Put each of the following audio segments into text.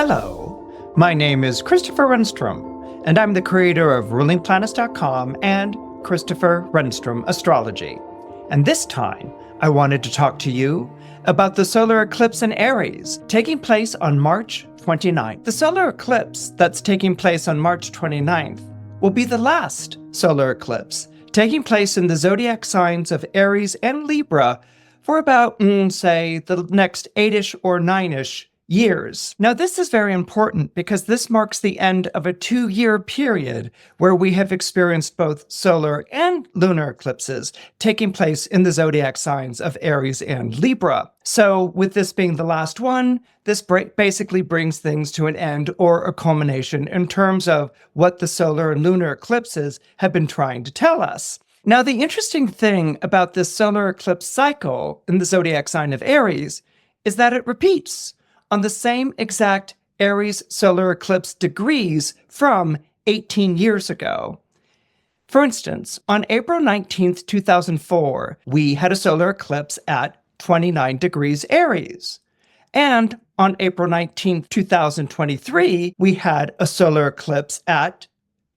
Hello, my name is Christopher Renstrom, and I'm the creator of rulingplanets.com and Christopher Renstrom Astrology. And this time, I wanted to talk to you about the solar eclipse in Aries taking place on March 29th. The solar eclipse that's taking place on March 29th will be the last solar eclipse taking place in the zodiac signs of Aries and Libra for about, say, the next 8-ish or 9-ish years. Now, this is very important because this marks the end of a 2-year period where we have experienced both solar and lunar eclipses taking place in the zodiac signs of Aries and Libra. So with this being the last one, this basically brings things to an end or a culmination in terms of what the solar and lunar eclipses have been trying to tell us. Now, the interesting thing about this solar eclipse cycle in the zodiac sign of Aries is that it repeats on the same exact Aries solar eclipse degrees from 18 years ago. For instance, on April 19th, 2004, we had a solar eclipse at 29 degrees Aries. And on April 19th, 2023, we had a solar eclipse at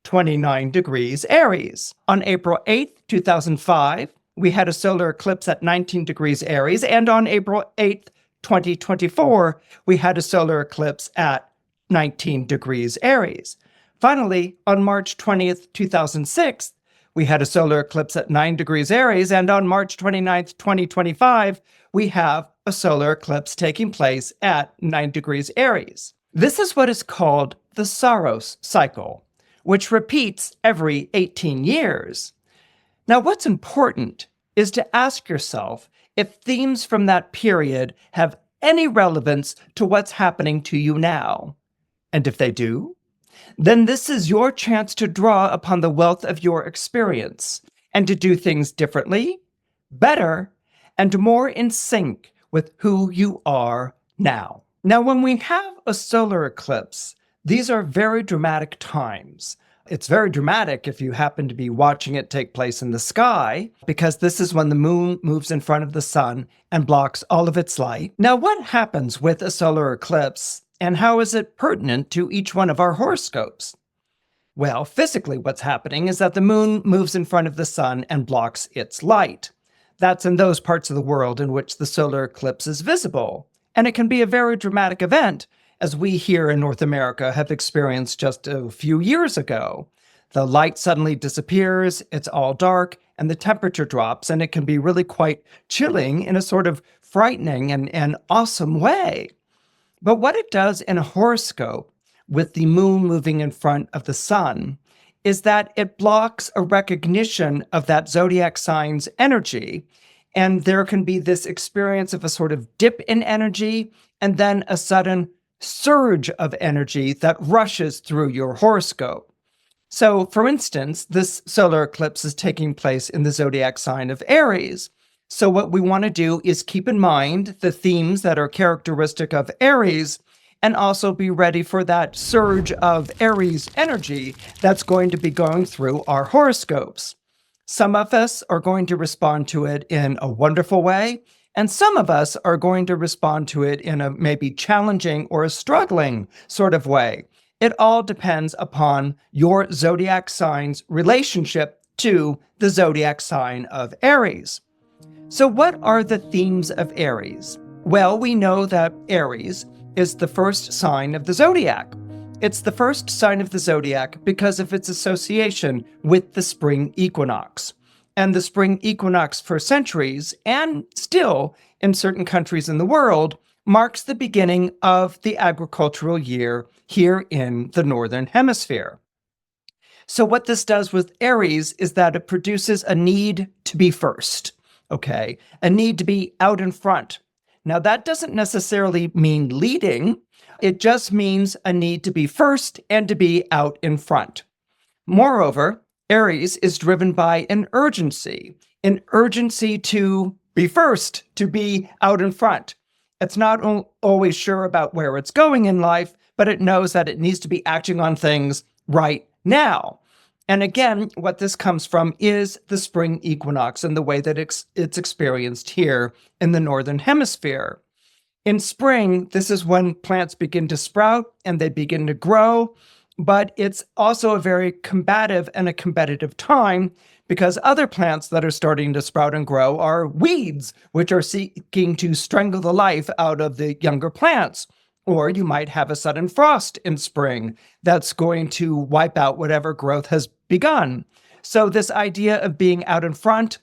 29 degrees Aries. On April 8th, 2005, we had a solar eclipse at 19 degrees Aries. And on April 8th, 2024, we had a solar eclipse at 19 degrees Aries. Finally, on March 20th, 2006, we had a solar eclipse at 9 degrees Aries, and on March 29th, 2025, we have a solar eclipse taking place at 9 degrees Aries. This is what is called the Saros cycle, which repeats every 18 years. Now, what's important is to ask yourself if themes from that period have any relevance to what's happening to you now. And if they do, then this is your chance to draw upon the wealth of your experience and to do things differently, better, and more in sync with who you are now. Now, when we have a solar eclipse, these are very dramatic times. It's very dramatic if you happen to be watching it take place in the sky, because this is when the moon moves in front of the sun and blocks all of its light. Now, what happens with a solar eclipse, and how is it pertinent to each one of our horoscopes? Well, physically what's happening is that the moon moves in front of the sun and blocks its light. That's in those parts of the world in which the solar eclipse is visible. And it can be a very dramatic event, as we here in North America have experienced just a few years ago. The light suddenly disappears, it's all dark, and the temperature drops, and it can be really quite chilling in a sort of frightening and awesome way. But what it does in a horoscope, with the moon moving in front of the sun, is that it blocks a recognition of that zodiac sign's energy, and there can be this experience of a sort of dip in energy, and then a sudden surge of energy that rushes through your horoscope. So, for instance, this solar eclipse is taking place in the zodiac sign of Aries. So what we want to do is keep in mind the themes that are characteristic of Aries and also be ready for that surge of Aries energy that's going to be going through our horoscopes. Some of us are going to respond to it in a wonderful way, and some of us are going to respond to it in a maybe challenging or a struggling sort of way. It all depends upon your zodiac sign's relationship to the zodiac sign of Aries. So what are the themes of Aries? Well, we know that Aries is the first sign of the zodiac. It's the first sign of the zodiac because of its association with the spring equinox. And the spring equinox for centuries, and still in certain countries in the world, marks the beginning of the agricultural year here in the Northern Hemisphere. So what this does with Aries is that it produces a need to be first, okay? A need to be out in front. Now, that doesn't necessarily mean leading. It just means a need to be first and to be out in front. Moreover, Aries is driven by an urgency to be first, to be out in front. It's not always sure about where it's going in life, but it knows that it needs to be acting on things right now. And again, what this comes from is the spring equinox and the way that it's experienced here in the Northern Hemisphere. In spring, this is when plants begin to sprout and they begin to grow, but it's also a very combative and a competitive time because other plants that are starting to sprout and grow are weeds, which are seeking to strangle the life out of the younger plants. Or you might have a sudden frost in spring that's going to wipe out whatever growth has begun. So this idea of being out in front,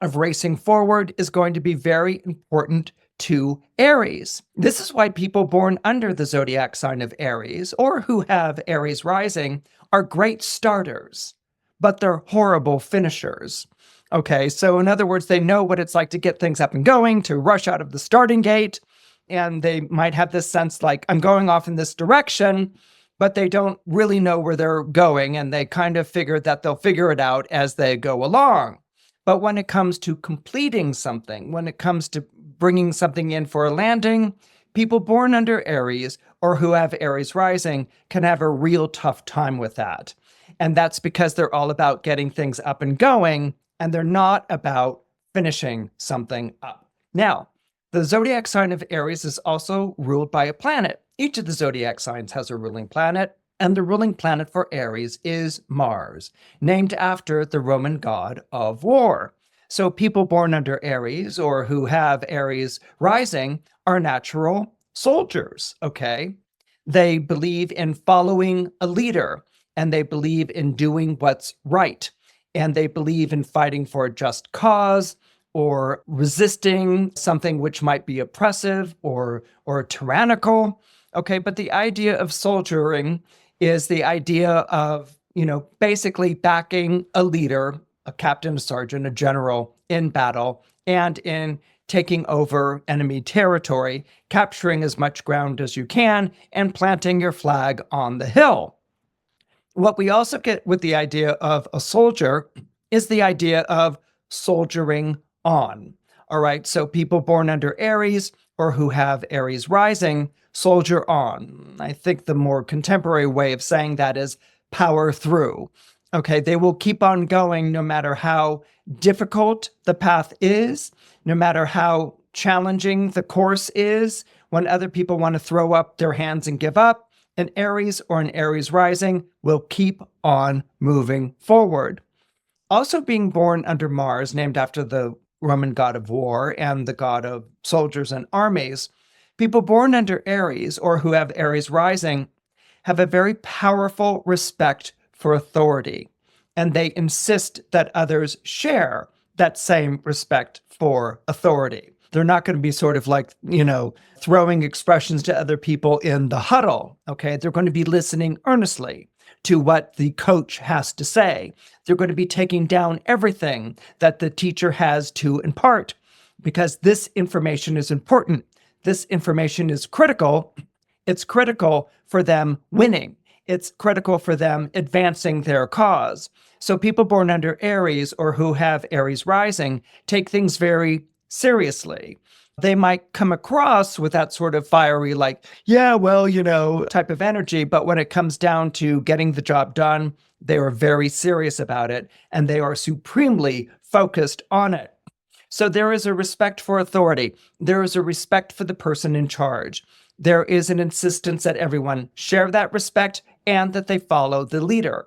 of racing forward, is going to be very important to Aries. This is why people born under the zodiac sign of Aries or who have Aries rising are great starters, but they're horrible finishers. Okay, so in other words, they know what it's like to get things up and going, to rush out of the starting gate, and they might have this sense like, I'm going off in this direction, but they don't really know where they're going, and they kind of figure that they'll figure it out as they go along. But when it comes to completing something, when it comes to bringing something in for a landing, people born under Aries or who have Aries rising can have a real tough time with that. And that's because they're all about getting things up and going, and they're not about finishing something up. Now, the zodiac sign of Aries is also ruled by a planet. Each of the zodiac signs has a ruling planet, and the ruling planet for Aries is Mars, named after the Roman god of war. So people born under Aries or who have Aries rising are natural soldiers, okay? They believe in following a leader, and they believe in doing what's right, and they believe in fighting for a just cause or resisting something which might be oppressive or tyrannical. Okay, but the idea of soldiering is the idea of, basically backing a leader, a captain, a sergeant, a general in battle and in taking over enemy territory, capturing as much ground as you can, and planting your flag on the hill. What we also get with the idea of a soldier is the idea of soldiering on. All right, so people born under Aries or who have Aries rising soldier on. I think the more contemporary way of saying that is power through. Okay, they will keep on going no matter how difficult the path is, no matter how challenging the course is. When other people want to throw up their hands and give up, an Aries or an Aries rising will keep on moving forward. Also being born under Mars, named after the Roman god of war and the god of soldiers and armies, people born under Aries or who have Aries rising have a very powerful respect for authority, and they insist that others share that same respect for authority. They're not going to be sort of like, throwing expressions to other people in the huddle, okay? They're going to be listening earnestly to what the coach has to say. They're going to be taking down everything that the teacher has to impart because this information is important. This information is critical. It's critical for them winning. It's critical for them advancing their cause. So people born under Aries or who have Aries rising take things very seriously. They might come across with that sort of fiery, like, yeah, well, type of energy. But when it comes down to getting the job done, they are very serious about it and they are supremely focused on it. So there is a respect for authority. There is a respect for the person in charge. There is an insistence that everyone share that respect and that they follow the leader.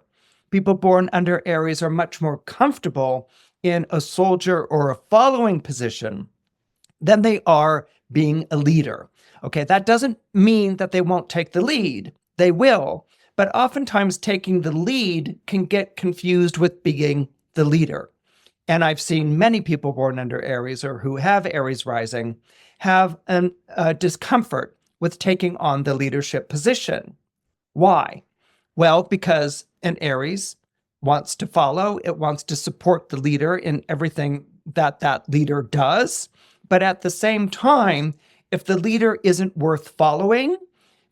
People born under Aries are much more comfortable in a soldier or a following position than they are being a leader. Okay, that doesn't mean that they won't take the lead. They will, but oftentimes taking the lead can get confused with being the leader. And I've seen many people born under Aries or who have Aries rising have a discomfort with taking on the leadership position. Why? Well, because an Aries wants to follow, it wants to support the leader in everything that that leader does. But at the same time, if the leader isn't worth following,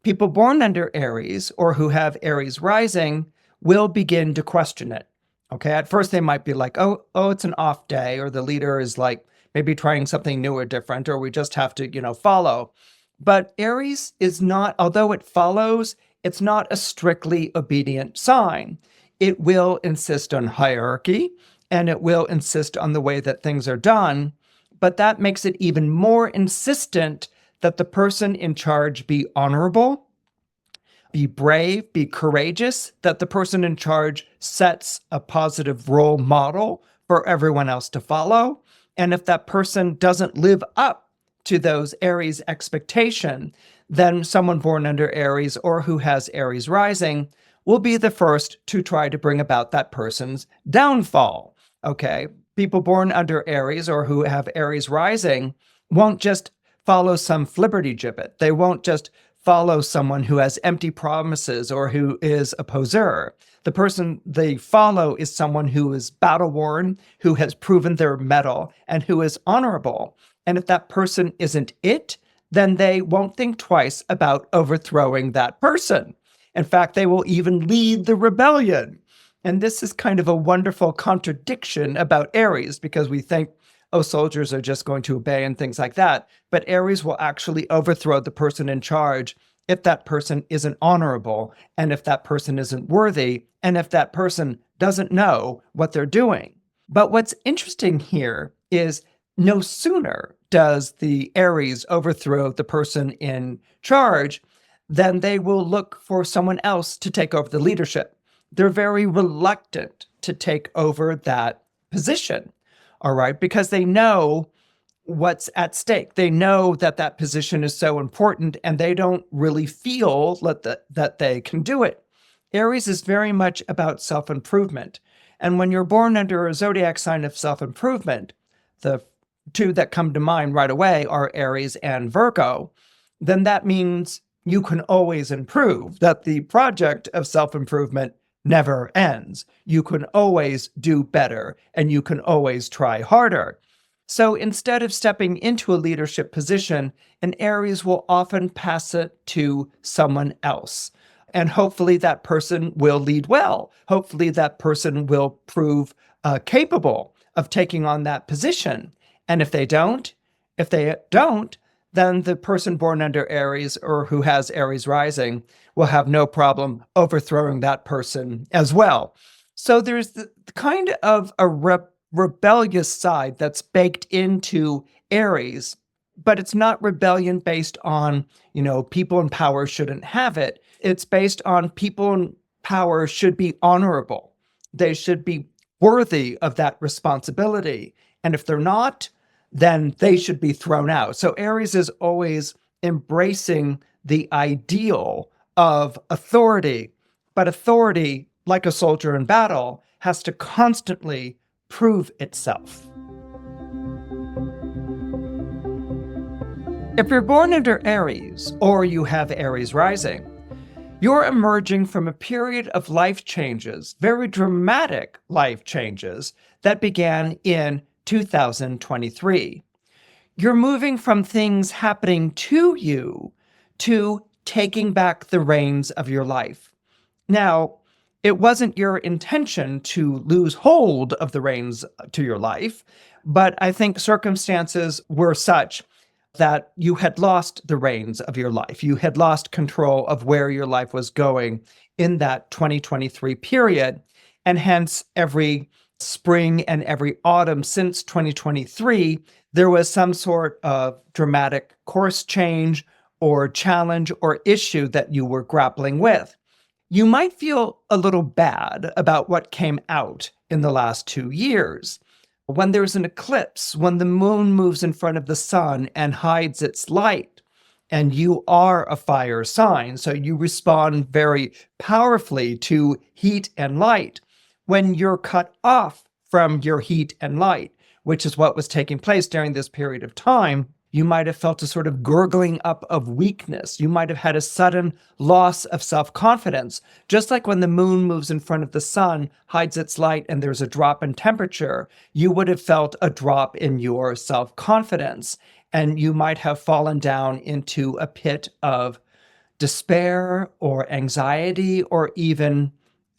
people born under Aries or who have Aries rising will begin to question it. Okay, at first they might be like, oh, it's an off day, or the leader is like maybe trying something new or different, or we just have to, follow. But Aries is not, although it follows, it's not a strictly obedient sign. It will insist on hierarchy, and it will insist on the way that things are done, but that makes it even more insistent that the person in charge be honorable, be brave, be courageous, that the person in charge sets a positive role model for everyone else to follow. And if that person doesn't live up to those Aries expectation, then someone born under Aries or who has Aries rising will be the first to try to bring about that person's downfall. Okay? People born under Aries or who have Aries rising won't just follow some flibbertigibbet. They won't just follow someone who has empty promises or who is a poseur. The person they follow is someone who is battle-worn, who has proven their mettle, and who is honorable. And if that person isn't it, then they won't think twice about overthrowing that person. In fact, they will even lead the rebellion. And this is kind of a wonderful contradiction about Aries, because we think, oh, soldiers are just going to obey and things like that. But Aries will actually overthrow the person in charge if that person isn't honorable, and if that person isn't worthy, and if that person doesn't know what they're doing. But what's interesting here is no sooner does the Aries overthrow the person in charge than they will look for someone else to take over the leadership. They're very reluctant to take over that position. All right, because they know what's at stake. They know that that position is so important, and they don't really feel that they can do it. Aries is very much about self-improvement. And when you're born under a zodiac sign of self-improvement, the two that come to mind right away are Aries and Virgo, then that means you can always improve, that the project of self-improvement never ends. You can always do better, and you can always try harder. So instead of stepping into a leadership position, an Aries will often pass it to someone else. And hopefully that person will lead well. Hopefully that person will prove capable of taking on that position. And if they don't, then the person born under Aries or who has Aries rising will have no problem overthrowing that person as well. So there's the kind of a rebellious side that's baked into Aries, but it's not rebellion based on, people in power shouldn't have it. It's based on people in power should be honorable. They should be worthy of that responsibility. And if they're not, then they should be thrown out. So Aries is always embracing the ideal of authority, but authority, like a soldier in battle, has to constantly prove itself. If you're born under Aries, or you have Aries rising, you're emerging from a period of life changes, very dramatic life changes, that began in 2023. You're moving from things happening to you to taking back the reins of your life. Now, it wasn't your intention to lose hold of the reins to your life, but I think circumstances were such that you had lost the reins of your life. You had lost control of where your life was going in that 2023 period, and hence every spring and every autumn since 2023, there was some sort of dramatic course change or challenge or issue that you were grappling with. You might feel a little bad about what came out in the last 2 years. When there's an eclipse, when the moon moves in front of the sun and hides its light, and you are a fire sign, so you respond very powerfully to heat and light. When you're cut off from your heat and light, which is what was taking place during this period of time, you might have felt a sort of gurgling up of weakness. You might have had a sudden loss of self-confidence. Just like when the moon moves in front of the sun, hides its light, and there's a drop in temperature, you would have felt a drop in your self-confidence. And you might have fallen down into a pit of despair or anxiety or even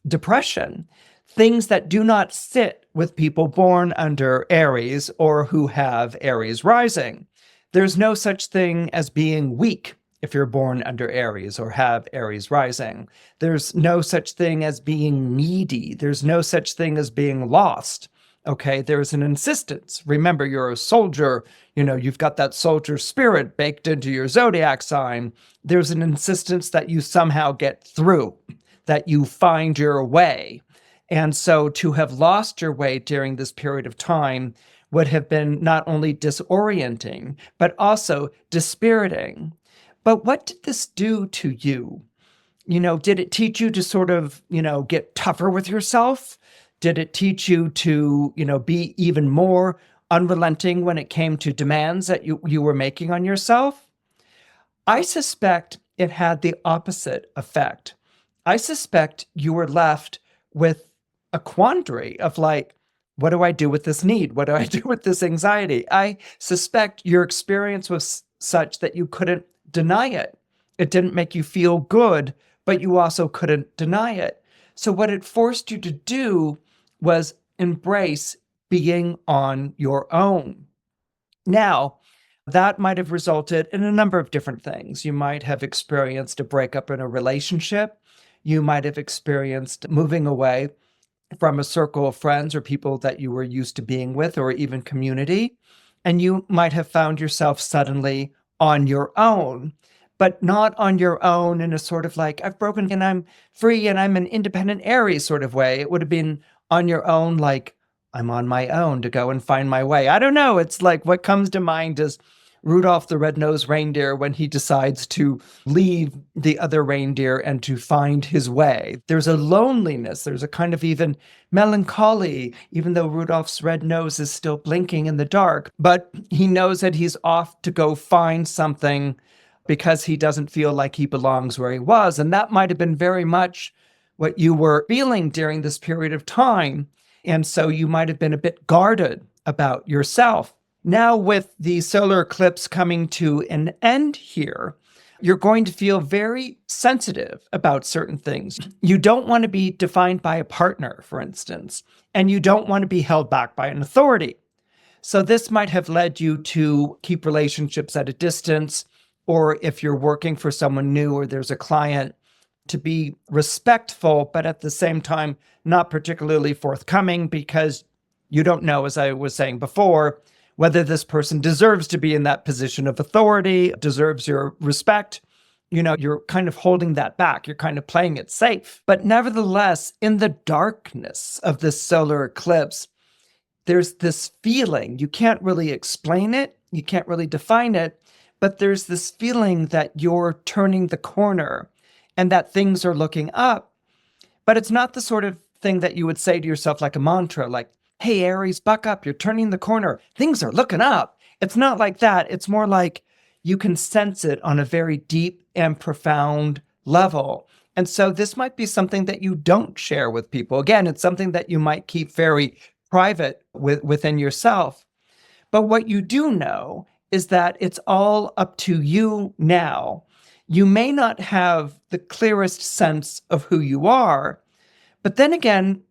depression. Things that do not sit with people born under Aries or who have Aries rising. There's no such thing as being weak if you're born under Aries or have Aries rising. There's no such thing as being needy. There's no such thing as being lost. Okay, there's an insistence. Remember, you're a soldier. You've got that soldier spirit baked into your zodiac sign. There's an insistence that you somehow get through, that you find your way. And so to have lost your way during this period of time would have been not only disorienting, but also dispiriting. But what did this do to you? Did it teach you to sort of, get tougher with yourself? Did it teach you to, be even more unrelenting when it came to demands that you were making on yourself? I suspect it had the opposite effect. I suspect you were left with a quandary of like, what do I do with this need? What do I do with this anxiety? I suspect your experience was such that you couldn't deny it. It didn't make you feel good, but you also couldn't deny it. So what it forced you to do was embrace being on your own. Now, that might have resulted in a number of different things. You might have experienced a breakup in a relationship. You might have experienced moving away from a circle of friends or people that you were used to being with, or even community. And you might have found yourself suddenly on your own, but not on your own in a sort of like, I've broken and I'm free and I'm an independent Aries sort of way. It would have been on your own, like, I'm on my own to go and find my way. I don't know. It's like what comes to mind is Rudolph the Red-Nosed Reindeer when he decides to leave the other reindeer and to find his way. There's a loneliness. There's a kind of even melancholy, even though Rudolph's red nose is still blinking in the dark. But he knows that he's off to go find something because he doesn't feel like he belongs where he was. And that might have been very much what you were feeling during this period of time. And so you might have been a bit guarded about yourself. Now, with the solar eclipse coming to an end here, you're going to feel very sensitive about certain things. You don't want to be defined by a partner, for instance, and you don't want to be held back by an authority. So this might have led you to keep relationships at a distance, or if you're working for someone new or there's a client, to be respectful, but at the same time, not particularly forthcoming because you don't know, as I was saying before, whether this person deserves to be in that position of authority, deserves your respect. You're kind of holding that back. You're kind of playing it safe. But nevertheless, in the darkness of this solar eclipse, there's this feeling. You can't really explain it. You can't really define it. But there's this feeling that you're turning the corner and that things are looking up. But it's not the sort of thing that you would say to yourself like a mantra, like, hey, Aries, buck up, you're turning the corner. Things are looking up. It's not like that. It's more like you can sense it on a very deep and profound level. And so this might be something that you don't share with people. Again, it's something that you might keep very private within yourself. But what you do know is that it's all up to you now. You may not have the clearest sense of who you are, but then again,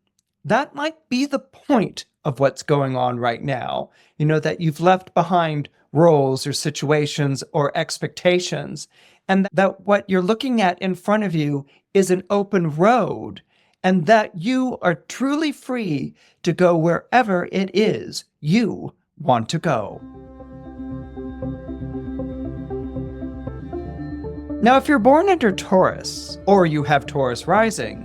that might be the point of what's going on right now. That you've left behind roles or situations or expectations, and that what you're looking at in front of you is an open road, and that you are truly free to go wherever it is you want to go. Now, if you're born under Taurus, or you have Taurus rising,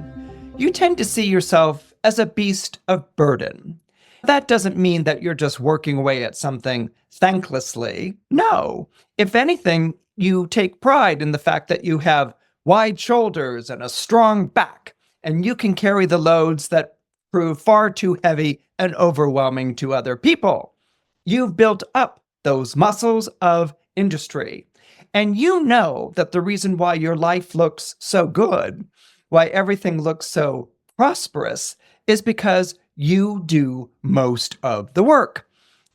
you tend to see yourself as a beast of burden. That doesn't mean that you're just working away at something thanklessly. No. If anything, you take pride in the fact that you have wide shoulders and a strong back, and you can carry the loads that prove far too heavy and overwhelming to other people. You've built up those muscles of industry. And you know that the reason why your life looks so good, why everything looks so prosperous, is because you do most of the work.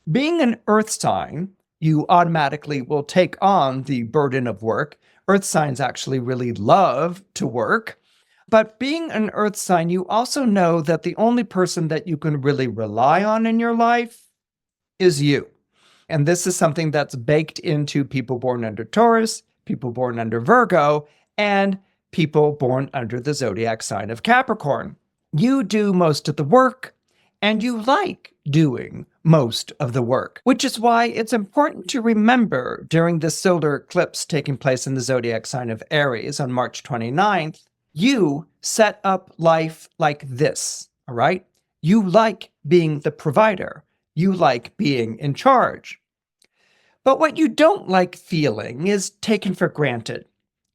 Being an earth sign, you automatically will take on the burden of work. Earth signs actually really love to work. But being an earth sign, you also know that the only person that you can really rely on in your life is you. And this is something that's baked into people born under Taurus, people born under Virgo, and people born under the zodiac sign of Capricorn. You do most of the work, and you like doing most of the work, which is why it's important to remember during this solar eclipse taking place in the zodiac sign of Aries on March 29th, you set up life like this, all right? You like being the provider. You like being in charge. But what you don't like feeling is taken for granted.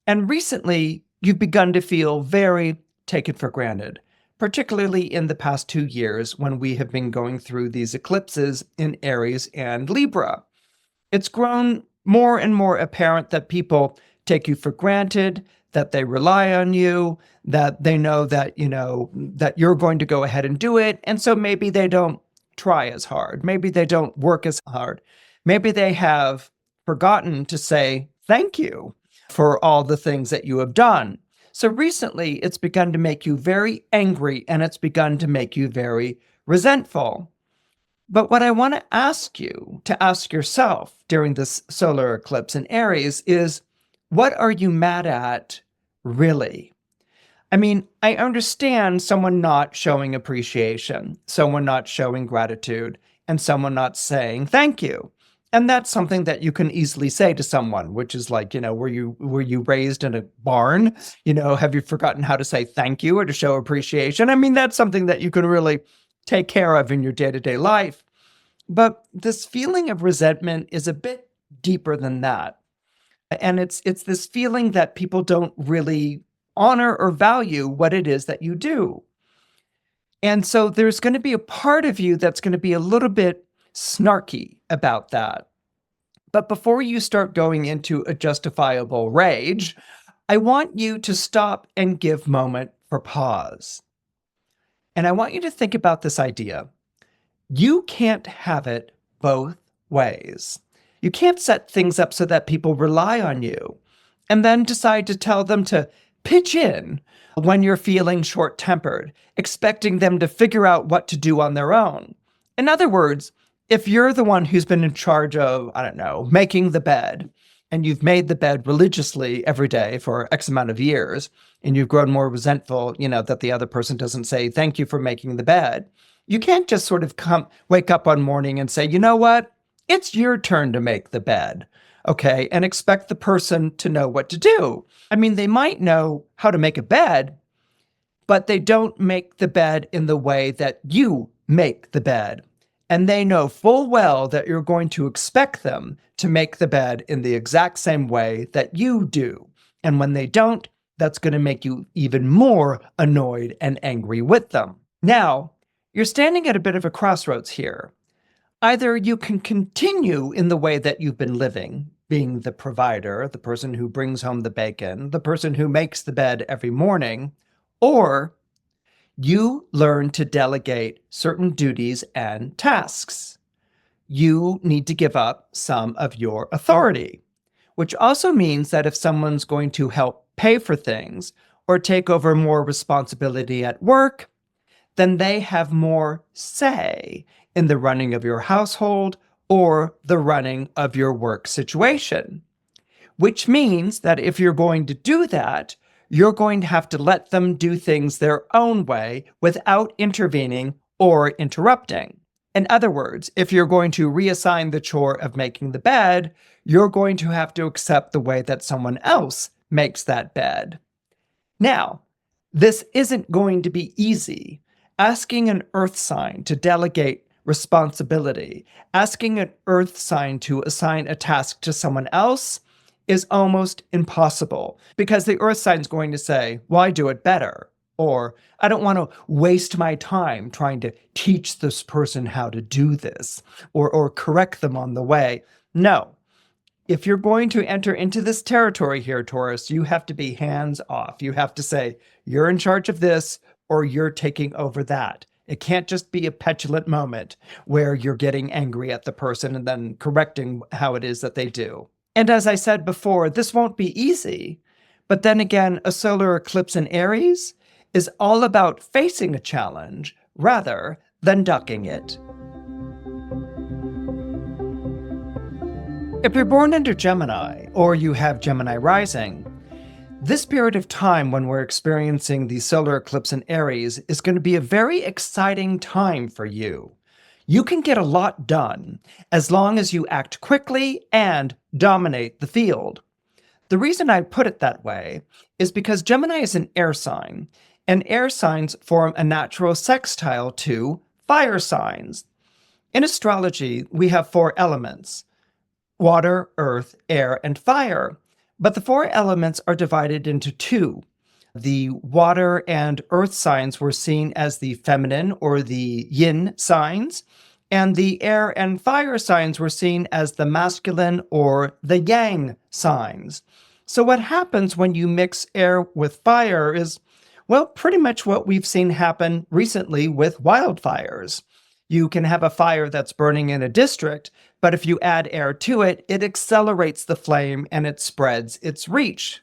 And recently, you've begun to feel very taken for granted, particularly in the past 2 years when we have been going through these eclipses in Aries and Libra. It's grown more and more apparent that people take you for granted, that they rely on you, that they know that, that you're going to go ahead and do it. And so maybe they don't try as hard. Maybe they don't work as hard. Maybe they have forgotten to say thank you for all the things that you have done. So recently, it's begun to make you very angry and it's begun to make you very resentful. But what I want to ask you to ask yourself during this solar eclipse in Aries is, what are you mad at, really? I mean, I understand someone not showing appreciation, someone not showing gratitude, and someone not saying thank you. And that's something that you can easily say to someone, which is like, were you raised in a barn? Have you forgotten how to say thank you or to show appreciation? I mean, that's something that you can really take care of in your day-to-day life. But this feeling of resentment is a bit deeper than that. And it's this feeling that people don't really honor or value what it is that you do. And so there's going to be a part of you that's going to be a little bit snarky about that. But before you start going into a justifiable rage, I want you to stop and give a moment for pause. And I want you to think about this idea. You can't have it both ways. You can't set things up so that people rely on you and then decide to tell them to pitch in when you're feeling short-tempered, expecting them to figure out what to do on their own. In other words, if you're the one who's been in charge of, making the bed, and you've made the bed religiously every day for X amount of years, and you've grown more resentful, that the other person doesn't say, thank you for making the bed, you can't just sort of wake up one morning and say, you know what? It's your turn to make the bed, okay? And expect the person to know what to do. I mean, they might know how to make a bed, but they don't make the bed in the way that you make the bed. And they know full well that you're going to expect them to make the bed in the exact same way that you do. And when they don't, that's going to make you even more annoyed and angry with them. Now, you're standing at a bit of a crossroads here. Either you can continue in the way that you've been living, being the provider, the person who brings home the bacon, the person who makes the bed every morning, or you learn to delegate certain duties and tasks. You need to give up some of your authority, which also means that if someone's going to help pay for things or take over more responsibility at work, then they have more say in the running of your household or the running of your work situation. Which means that if you're going to do that, you're going to have to let them do things their own way without intervening or interrupting. In other words, if you're going to reassign the chore of making the bed, you're going to have to accept the way that someone else makes that bed. Now, this isn't going to be easy. Asking an earth sign to delegate responsibility, asking an earth sign to assign a task to someone else is almost impossible because the earth sign is going to say, well, I do it better. Or I don't want to waste my time trying to teach this person how to do this or correct them on the way. No. If you're going to enter into this territory here, Taurus, you have to be hands off. You have to say, you're in charge of this or you're taking over that. It can't just be a petulant moment where you're getting angry at the person and then correcting how it is that they do. And as I said before, this won't be easy. But then again, a solar eclipse in Aries is all about facing a challenge rather than ducking it. If you're born under Gemini or you have Gemini rising, This period of time when we're experiencing the solar eclipse in Aries is going to be a very exciting time for you. You can get a lot done as long as you act quickly and dominate the field. The reason I put it that way is because Gemini is an air sign, and air signs form a natural sextile to fire signs. In astrology, we have four elements: water, earth, air, and fire. But the four elements are divided into two. The water and earth signs were seen as the feminine or the yin signs, and the air and fire signs were seen as the masculine or the yang signs. So what happens when you mix air with fire is, well, pretty much what we've seen happen recently with wildfires. You can have a fire that's burning in a district, but if you add air to it, it accelerates the flame and it spreads its reach.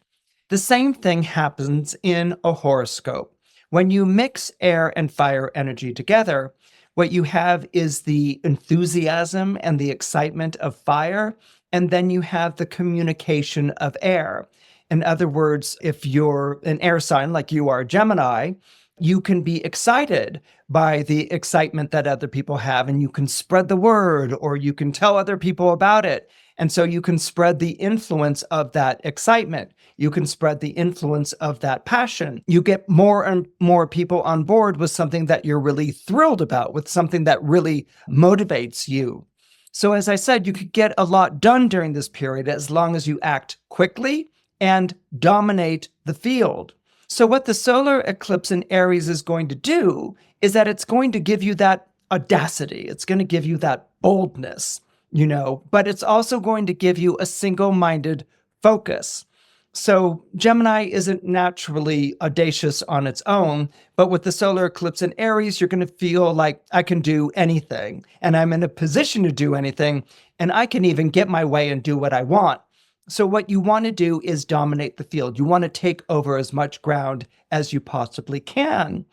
The same thing happens in a horoscope. When you mix air and fire energy together, what you have is the enthusiasm and the excitement of fire, and then you have the communication of air. In other words, if you're an air sign like you are Gemini, you can be excited by the excitement that other people have, and you can spread the word, or you can tell other people about it. And so you can spread the influence of that excitement. You can spread the influence of that passion. You get more and more people on board with something that you're really thrilled about, with something that really motivates you. So as I said, you could get a lot done during this period as long as you act quickly and dominate the field. So what the solar eclipse in Aries is going to do is that it's going to give you that audacity. It's going to give you that boldness, but it's also going to give you a single-minded focus. So Gemini isn't naturally audacious on its own, but with the solar eclipse in Aries, you're going to feel like I can do anything, and I'm in a position to do anything, and I can even get my way and do what I want. So what you want to do is dominate the field. You want to take over as much ground as you possibly can.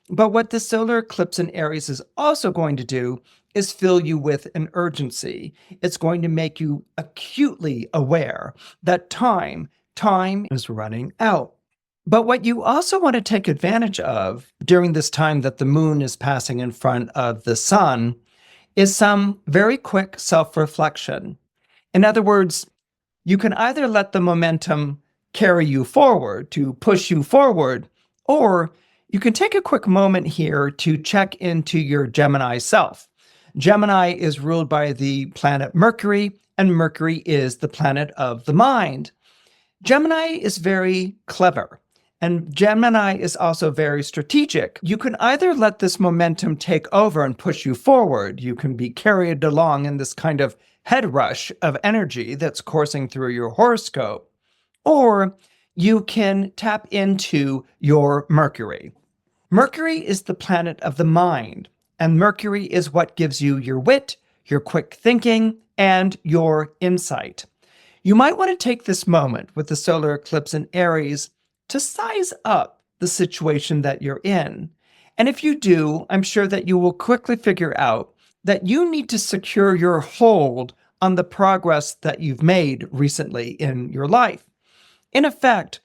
But what the solar eclipse in Aries is also going to do is fill you with an urgency. It's going to make you acutely aware that time is running out. But what you also want to take advantage of during this time that the moon is passing in front of the sun is some very quick self-reflection. In other words, you can either let the momentum carry you forward, to push you forward, or you can take a quick moment here to check into your Gemini self. Gemini is ruled by the planet Mercury, and Mercury is the planet of the mind. Gemini is very clever, and Gemini is also very strategic. You can either let this momentum take over and push you forward. You can be carried along in this kind of head rush of energy that's coursing through your horoscope, or you can tap into your Mercury. Mercury is the planet of the mind, and Mercury is what gives you your wit, your quick thinking, and your insight. You might want to take this moment with the solar eclipse in Aries to size up the situation that you're in. And if you do, I'm sure that you will quickly figure out that you need to secure your hold on the progress that you've made recently in your life. In effect,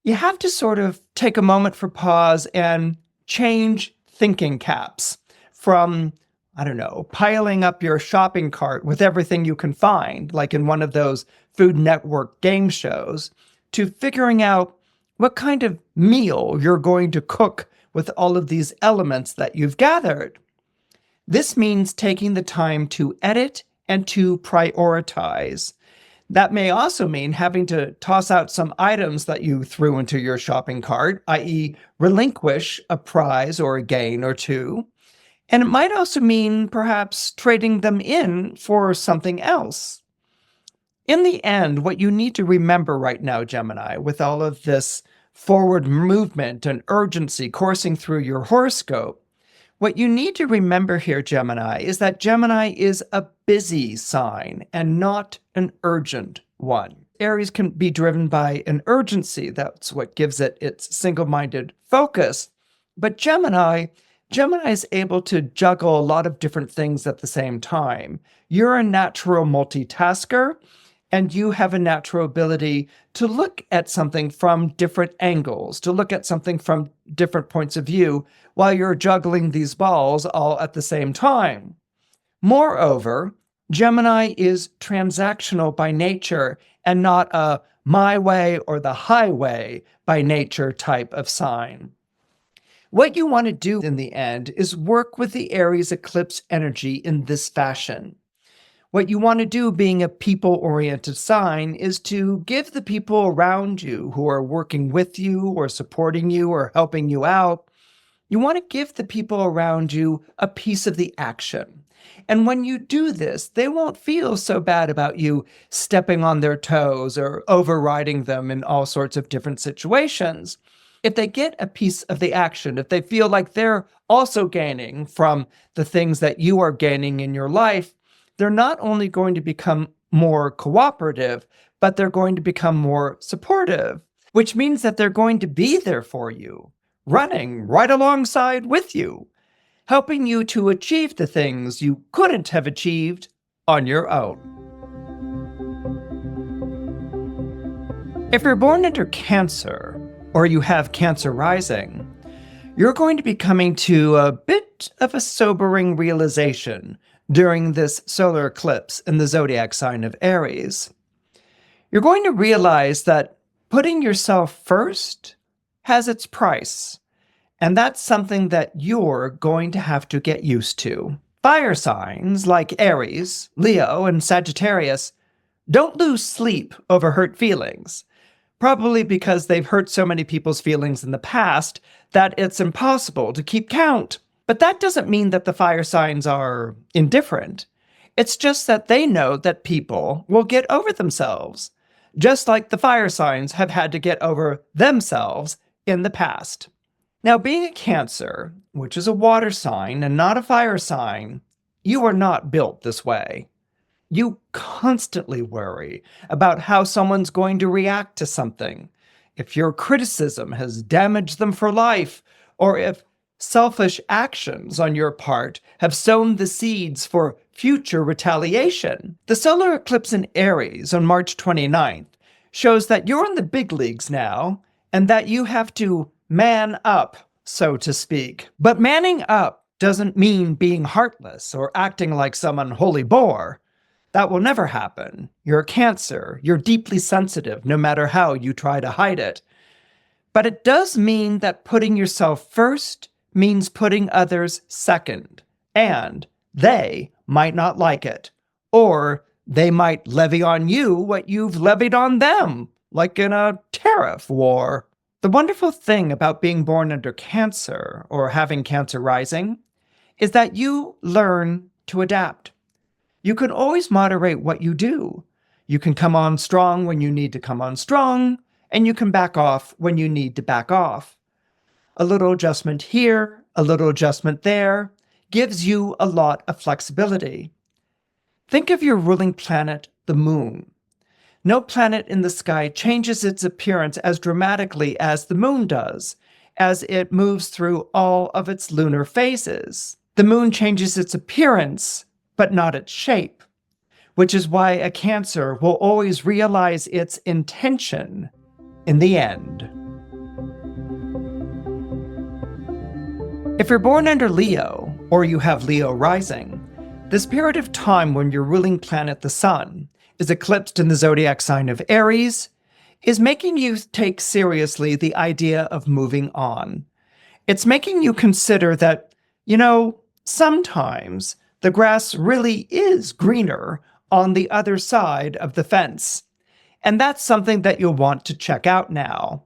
you have to sort of take a moment for pause and change thinking caps from, piling up your shopping cart with everything you can find, like in one of those Food Network game shows, to figuring out what kind of meal you're going to cook with all of these elements that you've gathered. This means taking the time to edit and to prioritize. That may also mean having to toss out some items that you threw into your shopping cart, i.e. relinquish a prize or a gain or two. And it might also mean perhaps trading them in for something else. In the end, what you need to remember right now, Gemini, with all of this forward movement and urgency coursing through your horoscope, what you need to remember here, Gemini, is that Gemini is a busy sign and not an urgent one. Aries can be driven by an urgency. That's what gives it its single-minded focus. But Gemini is able to juggle a lot of different things at the same time. You're a natural multitasker, And you have a natural ability to look at something from different angles, to look at something from different points of view while you're juggling these balls all at the same time. Moreover, Gemini is transactional by nature and not a my way or the highway by nature type of sign. What you want to do in the end is work with the Aries eclipse energy in this fashion. What you want to do, being a people-oriented sign, is to give the people around you who are working with you or supporting you or helping you out, you want to give the people around you a piece of the action. And when you do this, they won't feel so bad about you stepping on their toes or overriding them in all sorts of different situations. If they get a piece of the action, if they feel like they're also gaining from the things that you are gaining in your life, they're not only going to become more cooperative, but they're going to become more supportive, which means that they're going to be there for you, running right alongside with you, helping you to achieve the things you couldn't have achieved on your own. If you're born under Cancer, or you have Cancer rising, you're going to be coming to a bit of a sobering realization during this solar eclipse in the zodiac sign of Aries. You're going to realize that putting yourself first has its price, and that's something that you're going to have to get used to. Fire signs like Aries, Leo, and Sagittarius don't lose sleep over hurt feelings, probably because they've hurt so many people's feelings in the past that it's impossible to keep count. But that doesn't mean that the fire signs are indifferent. It's just that they know that people will get over themselves, just like the fire signs have had to get over themselves in the past. Now, being a Cancer, which is a water sign and not a fire sign, you are not built this way. You constantly worry about how someone's going to react to something, if your criticism has damaged them for life, or if selfish actions on your part have sown the seeds for future retaliation. The solar eclipse in Aries on March 29th shows that you're in the big leagues now and that you have to man up, so to speak. But manning up doesn't mean being heartless or acting like some unholy bore. That will never happen. You're a Cancer. You're deeply sensitive, no matter how you try to hide it. But it does mean that putting yourself first means putting others second, and they might not like it, or they might levy on you what you've levied on them, like in a tariff war. The wonderful thing about being born under Cancer, or having Cancer rising, is that you learn to adapt. You can always moderate what you do. You can come on strong when you need to come on strong, and you can back off when you need to back off. A little adjustment here, a little adjustment there, gives you a lot of flexibility. Think of your ruling planet, the moon. No planet in the sky changes its appearance as dramatically as the moon does, as it moves through all of its lunar phases. The moon changes its appearance, but not its shape, which is why a Cancer will always realize its intention in the end. If you're born under Leo, or you have Leo rising, this period of time when your ruling planet, the sun, is eclipsed in the zodiac sign of Aries, is making you take seriously the idea of moving on. It's making you consider that, sometimes the grass really is greener on the other side of the fence. And that's something that you'll want to check out now.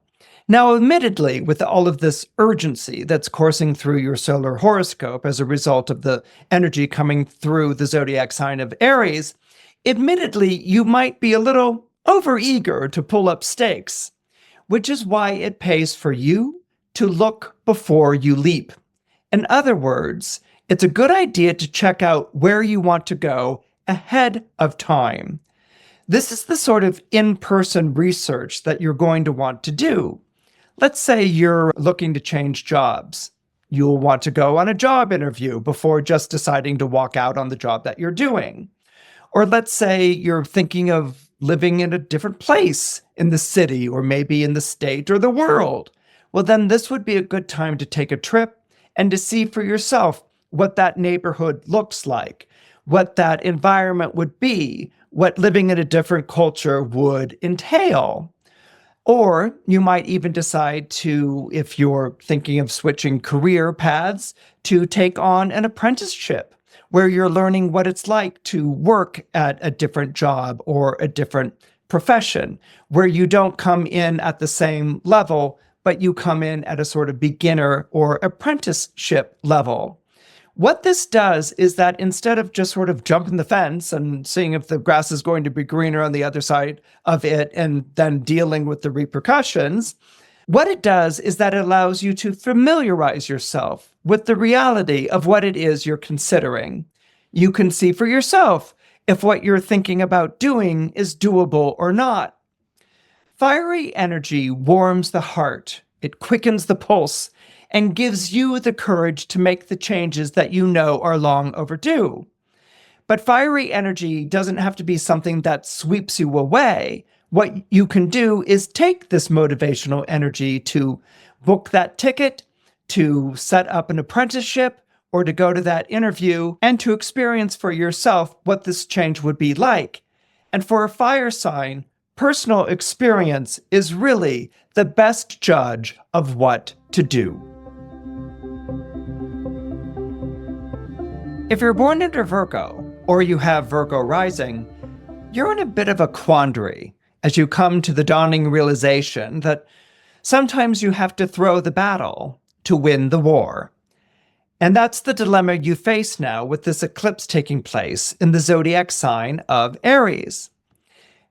Now, admittedly, with all of this urgency that's coursing through your solar horoscope as a result of the energy coming through the zodiac sign of Aries, admittedly, you might be a little overeager to pull up stakes, which is why it pays for you to look before you leap. In other words, it's a good idea to check out where you want to go ahead of time. This is the sort of in-person research that you're going to want to do. Let's say you're looking to change jobs. You'll want to go on a job interview before just deciding to walk out on the job that you're doing. Or let's say you're thinking of living in a different place in the city or maybe in the state or the world, well, then this would be a good time to take a trip and to see for yourself what that neighborhood looks like, what that environment would be, what living in a different culture would entail. Or you might even decide to, if you're thinking of switching career paths, to take on an apprenticeship where you're learning what it's like to work at a different job or a different profession, where you don't come in at the same level, but you come in at a sort of beginner or apprenticeship level. What this does is that instead of just sort of jumping the fence and seeing if the grass is going to be greener on the other side of it and then dealing with the repercussions, what it does is that it allows you to familiarize yourself with the reality of what it is you're considering. You can see for yourself if what you're thinking about doing is doable or not. Fiery energy warms the heart, it quickens the pulse, and gives you the courage to make the changes that you know are long overdue. But fiery energy doesn't have to be something that sweeps you away. What you can do is take this motivational energy to book that ticket, to set up an apprenticeship, or to go to that interview, and to experience for yourself what this change would be like. And for a fire sign, personal experience is really the best judge of what to do. If you're born under Virgo, or you have Virgo rising, you're in a bit of a quandary as you come to the dawning realization that sometimes you have to throw the battle to win the war. And that's the dilemma you face now with this eclipse taking place in the zodiac sign of Aries.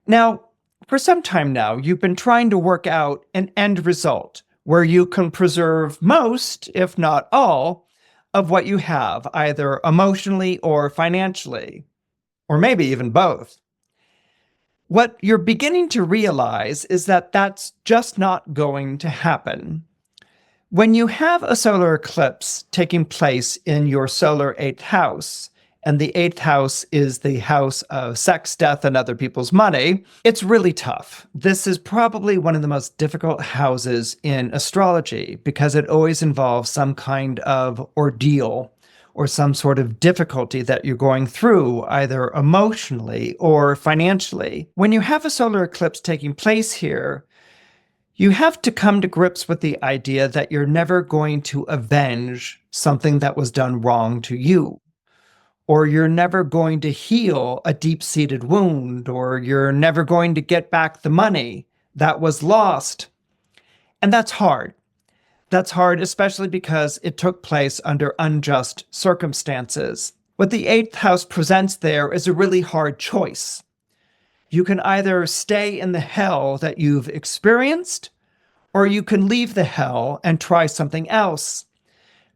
Now, for some time now, you've been trying to work out an end result where you can preserve most, if not all, of what you have, either emotionally or financially, or maybe even both. What you're beginning to realize is that that's just not going to happen. When you have a solar eclipse taking place in your solar 8th house, and the 8th house is the house of sex, death, and other people's money, it's really tough. This is probably one of the most difficult houses in astrology because it always involves some kind of ordeal or some sort of difficulty that you're going through, either emotionally or financially. When you have a solar eclipse taking place here, you have to come to grips with the idea that you're never going to avenge something that was done wrong to you. Or you're never going to heal a deep-seated wound, or you're never going to get back the money that was lost. And that's hard. That's hard, especially because it took place under unjust circumstances. What the 8th house presents there is a really hard choice. You can either stay in the hell that you've experienced, or you can leave the hell and try something else.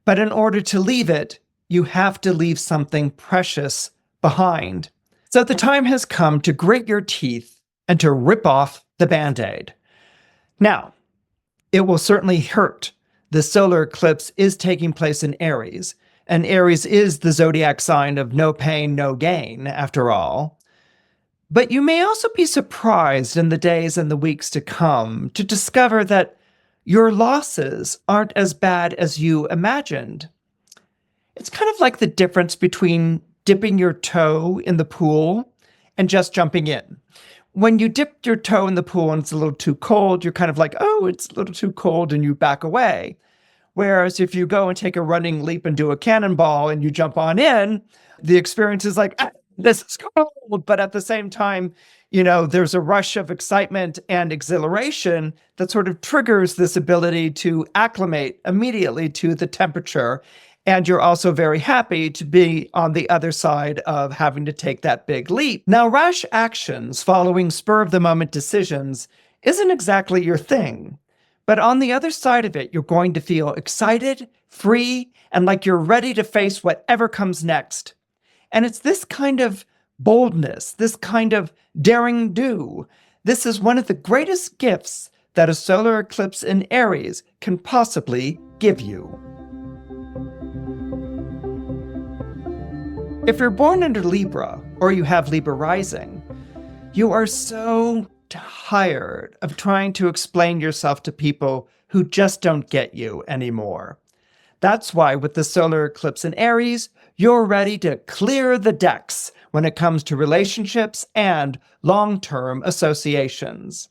But in order to leave it, you have to leave something precious behind. So the time has come to grit your teeth and to rip off the Band-Aid. Now, it will certainly hurt. The solar eclipse is taking place in Aries, and Aries is the zodiac sign of no pain, no gain, after all. But you may also be surprised in the days and the weeks to come to discover that your losses aren't as bad as you imagined. It's kind of like the difference between dipping your toe in the pool and just jumping in. When you dip your toe in the pool and it's a little too cold, you're kind of like, oh, it's a little too cold, and you back away. Whereas if you go and take a running leap and do a cannonball and you jump on in, the experience is like, this is cold. But at the same time, there's a rush of excitement and exhilaration that sort of triggers this ability to acclimate immediately to the temperature. And you're also very happy to be on the other side of having to take that big leap. Now, rash actions following spur-of-the-moment decisions isn't exactly your thing. But on the other side of it, you're going to feel excited, free, and like you're ready to face whatever comes next. And it's this kind of boldness, this kind of daring do. This is one of the greatest gifts that a solar eclipse in Aries can possibly give you. If you're born under Libra, or you have Libra rising, You are so tired of trying to explain yourself to people who just don't get you anymore. That's why with the solar eclipse in Aries, you're ready to clear the decks when it comes to relationships and long-term associations.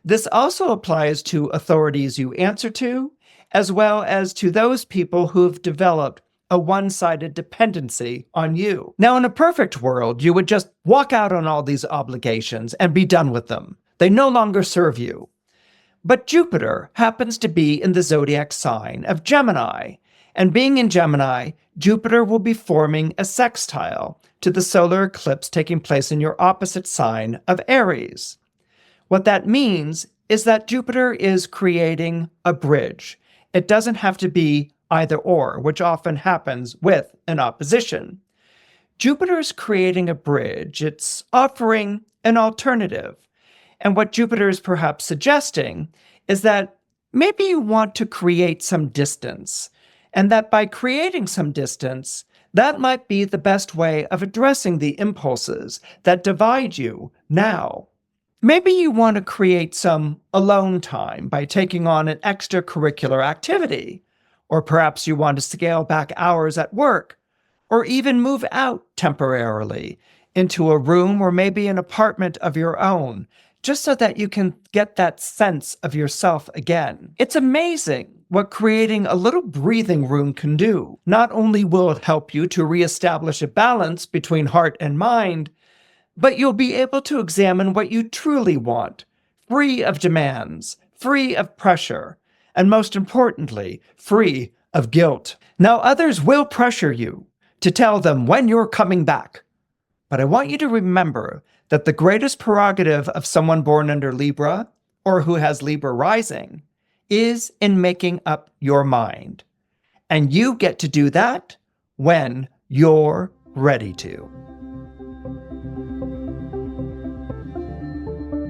This also applies to authorities you answer to, as well as to those people who've developed a one-sided dependency on you. Now, in a perfect world, you would just walk out on all these obligations and be done with them. They no longer serve you. But Jupiter happens to be in the zodiac sign of Gemini, and being in Gemini, Jupiter will be forming a sextile to the solar eclipse taking place in your opposite sign of Aries. What that means is that Jupiter is creating a bridge. It doesn't have to be either or, which often happens with an opposition. Jupiter is creating a bridge. It's offering an alternative. And what Jupiter is perhaps suggesting is that maybe you want to create some distance, and that by creating some distance, that might be the best way of addressing the impulses that divide you now. Maybe you want to create some alone time by taking on an extracurricular activity, or perhaps you want to scale back hours at work, or even move out temporarily into a room or maybe an apartment of your own, just so that you can get that sense of yourself again. It's amazing what creating a little breathing room can do. Not only will it help you to reestablish a balance between heart and mind, but you'll be able to examine what you truly want, free of demands, free of pressure, and most importantly, free of guilt. Now, others will pressure you to tell them when you're coming back. But I want you to remember that the greatest prerogative of someone born under Libra, or who has Libra rising, is in making up your mind. And you get to do that when you're ready to.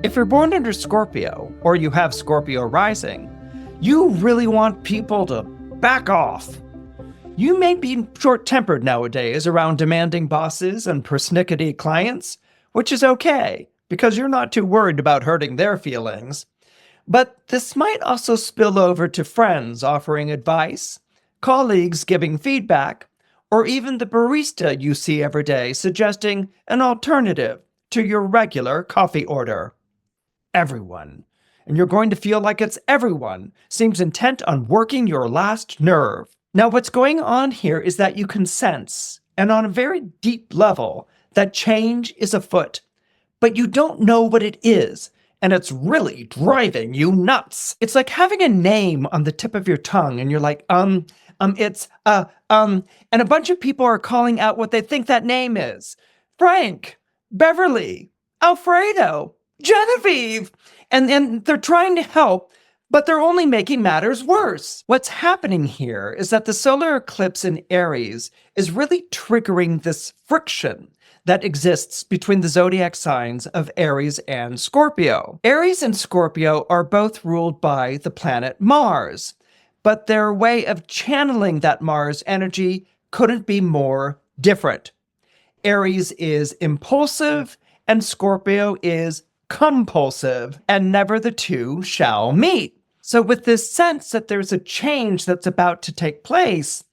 If you're born under Scorpio, or you have Scorpio rising, you really want people to back off. You may be short-tempered nowadays around demanding bosses and persnickety clients, which is okay, because you're not too worried about hurting their feelings. But this might also spill over to friends offering advice, colleagues giving feedback, or even the barista you see every day suggesting an alternative to your regular coffee order. Everyone, and you're going to feel like it's everyone, seems intent on working your last nerve. Now, what's going on here is that you can sense, and on a very deep level, that change is afoot, but you don't know what it is, and it's really driving you nuts. It's like having a name on the tip of your tongue, and you're like, and a bunch of people are calling out what they think that name is. Frank, Beverly, Alfredo, Genevieve, and they're trying to help, but they're only making matters worse. What's happening here is that the solar eclipse in Aries is really triggering this friction that exists between the zodiac signs of Aries and Scorpio. Aries and Scorpio are both ruled by the planet Mars, but their way of channeling that Mars energy couldn't be more different. Aries is impulsive and Scorpio is compulsive, and never the two shall meet. So with this sense that there's a change that's about to take place,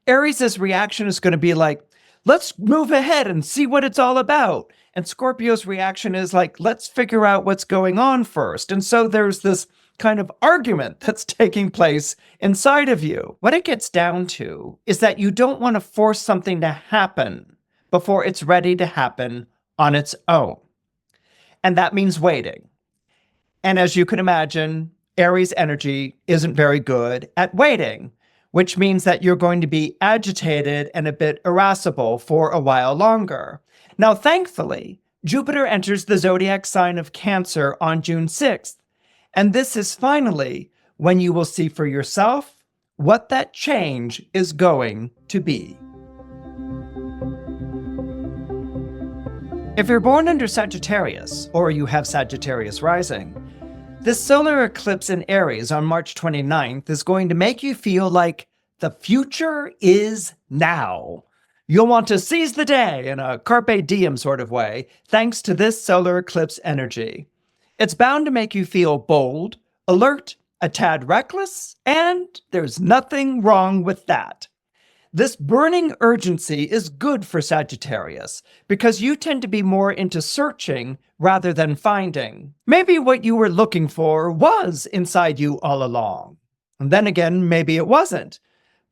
Aries' reaction is going to be like, let's move ahead and see what it's all about. And Scorpio's reaction is like, let's figure out what's going on first. And so there's this kind of argument that's taking place inside of you. What it gets down to is that you don't want to force something to happen before it's ready to happen on its own. And that means waiting. And as you can imagine, Aries energy isn't very good at waiting, which means that you're going to be agitated and a bit irascible for a while longer. Now, thankfully, Jupiter enters the zodiac sign of Cancer on June 6th, and this is finally when you will see for yourself what that change is going to be. If you're born under Sagittarius, or you have Sagittarius rising, this solar eclipse in Aries on March 29th is going to make you feel like the future is now. You'll want to seize the day in a carpe diem sort of way, thanks to this solar eclipse energy. It's bound to make you feel bold, alert, a tad reckless, and there's nothing wrong with that. This burning urgency is good for Sagittarius because you tend to be more into searching rather than finding. Maybe what you were looking for was inside you all along. And then again, maybe it wasn't.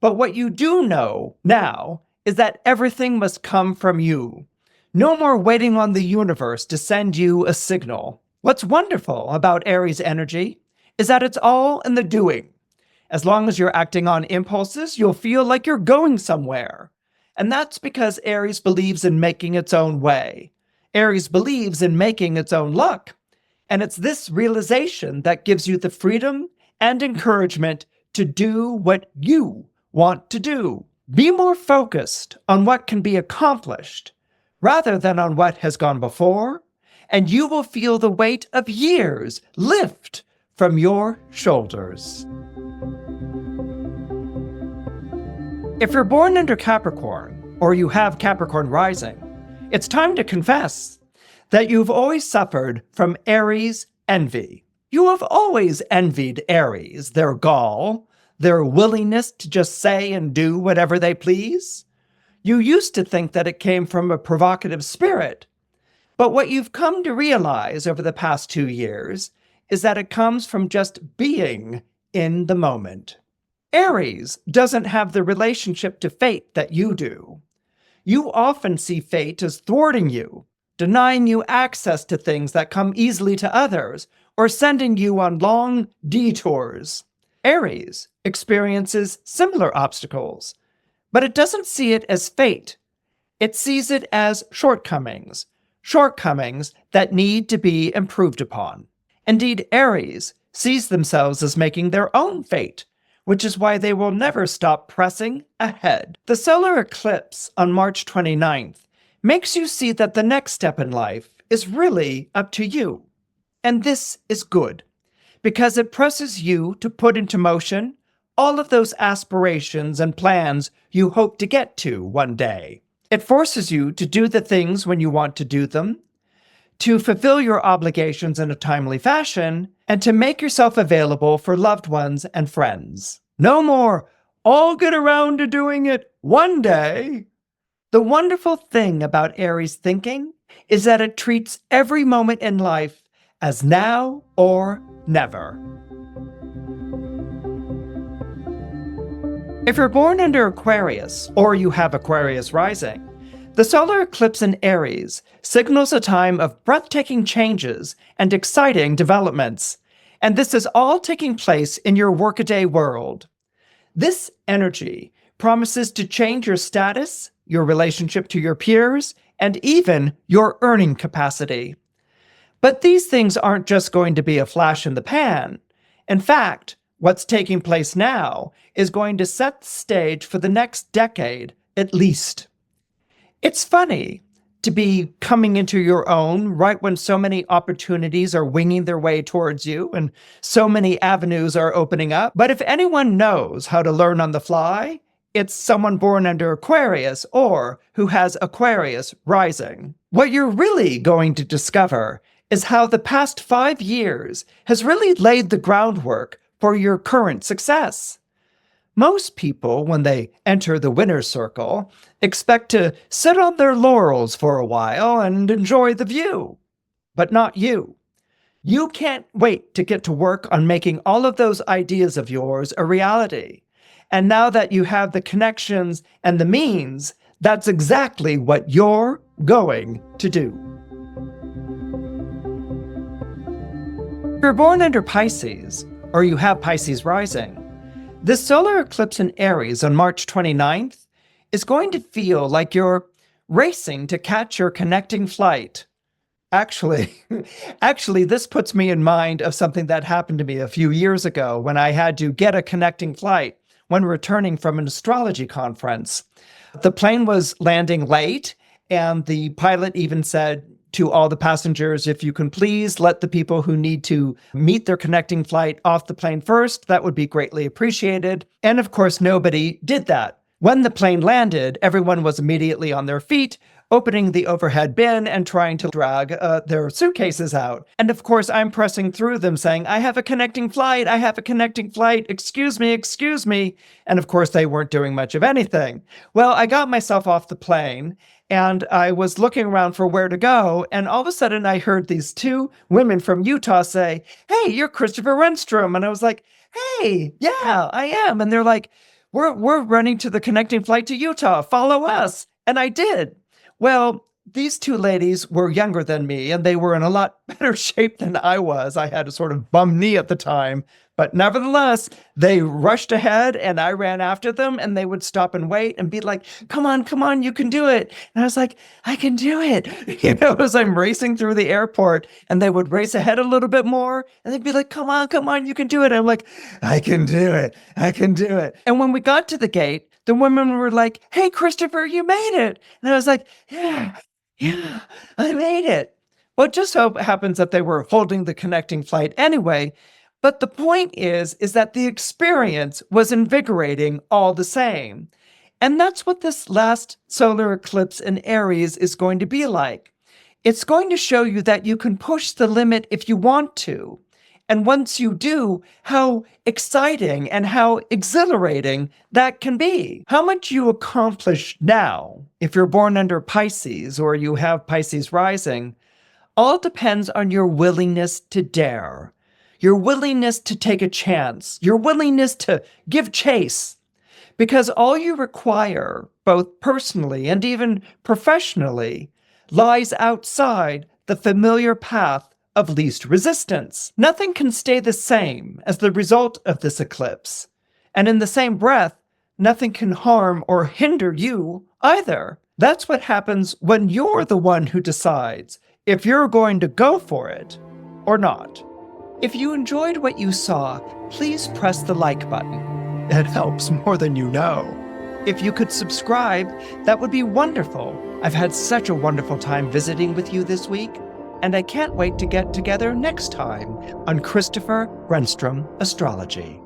But what you do know now is that everything must come from you. No more waiting on the universe to send you a signal. What's wonderful about Aries energy is that it's all in the doing. As long as you're acting on impulses, you'll feel like you're going somewhere. And that's because Aries believes in making its own way. Aries believes in making its own luck. And it's this realization that gives you the freedom and encouragement to do what you want to do. Be more focused on what can be accomplished rather than on what has gone before, and you will feel the weight of years lift from your shoulders. If you're born under Capricorn, or you have Capricorn rising, it's time to confess that you've always suffered from Aries envy. You have always envied Aries, their gall, their willingness to just say and do whatever they please. You used to think that it came from a provocative spirit. But what you've come to realize over the past 2 years is that it comes from just being in the moment. Aries doesn't have the relationship to fate that you do. You often see fate as thwarting you, denying you access to things that come easily to others, or sending you on long detours. Aries experiences similar obstacles, but it doesn't see it as fate. It sees it as shortcomings that need to be improved upon. Indeed, Aries sees themselves as making their own fate, which is why they will never stop pressing ahead. The solar eclipse on March 29th makes you see that the next step in life is really up to you. And this is good, because it presses you to put into motion all of those aspirations and plans you hope to get to one day. It forces you to do the things when you want to do them, to fulfill your obligations in a timely fashion, and to make yourself available for loved ones and friends. No more, I'll get around to doing it one day. The wonderful thing about Aries thinking is that it treats every moment in life as now or never. If you're born under Aquarius, or you have Aquarius rising, the solar eclipse in Aries signals a time of breathtaking changes and exciting developments, and this is all taking place in your workaday world. This energy promises to change your status, your relationship to your peers, and even your earning capacity. But these things aren't just going to be a flash in the pan. In fact, what's taking place now is going to set the stage for the next decade, at least. It's funny to be coming into your own right when so many opportunities are winging their way towards you and so many avenues are opening up. But if anyone knows how to learn on the fly, it's someone born under Aquarius or who has Aquarius rising. What you're really going to discover is how the past 5 years has really laid the groundwork for your current success. Most people, when they enter the winner's circle, expect to sit on their laurels for a while and enjoy the view. But not you. You can't wait to get to work on making all of those ideas of yours a reality. And now that you have the connections and the means, that's exactly what you're going to do. If you're born under Pisces, or you have Pisces rising, this solar eclipse in Aries on March 29th is going to feel like you're racing to catch your connecting flight. Actually, this puts me in mind of something that happened to me a few years ago when I had to get a connecting flight when returning from an astrology conference. The plane was landing late, and the pilot even said to all the passengers, if you can please let the people who need to meet their connecting flight off the plane first, that would be greatly appreciated. And of course, nobody did that. When the plane landed, everyone was immediately on their feet, opening the overhead bin and trying to drag their suitcases out. And of course, I'm pressing through them saying, I have a connecting flight, I have a connecting flight, excuse me, excuse me. And of course, they weren't doing much of anything. Well, I got myself off the plane and I was looking around for where to go. And all of a sudden, I heard these two women from Utah say, hey, you're Christopher Renstrom. And I was like, hey, yeah, I am. And they're like, we're running to the connecting flight to Utah. Follow us. And I did. Well, these two ladies were younger than me, and they were in a lot better shape than I was. I had a sort of bum knee at the time, but nevertheless, they rushed ahead, and I ran after them, and they would stop and wait and be like, come on, you can do it. And I was like, I can do it. As I'm racing through the airport, and they would race ahead a little bit more, and they'd be like, come on, you can do it. I'm like, I can do it. And when we got to the gate, the women were like, hey, Christopher, you made it. And I was like, yeah, I made it. Well, it just so happens that they were holding the connecting flight anyway. But the point is that the experience was invigorating all the same. And that's what this last solar eclipse in Aries is going to be like. It's going to show you that you can push the limit if you want to. And once you do, how exciting and how exhilarating that can be. How much you accomplish now, if you're born under Pisces or you have Pisces rising, all depends on your willingness to dare, your willingness to take a chance, your willingness to give chase. Because all you require, both personally and even professionally, lies outside the familiar path of least resistance. Nothing can stay the same as the result of this eclipse. And in the same breath, nothing can harm or hinder you either. That's what happens when you're the one who decides if you're going to go for it or not. If you enjoyed what you saw, please press the like button. It helps more than you know. If you could subscribe, that would be wonderful. I've had such a wonderful time visiting with you this week, and I can't wait to get together next time on Christopher Renstrom Astrology.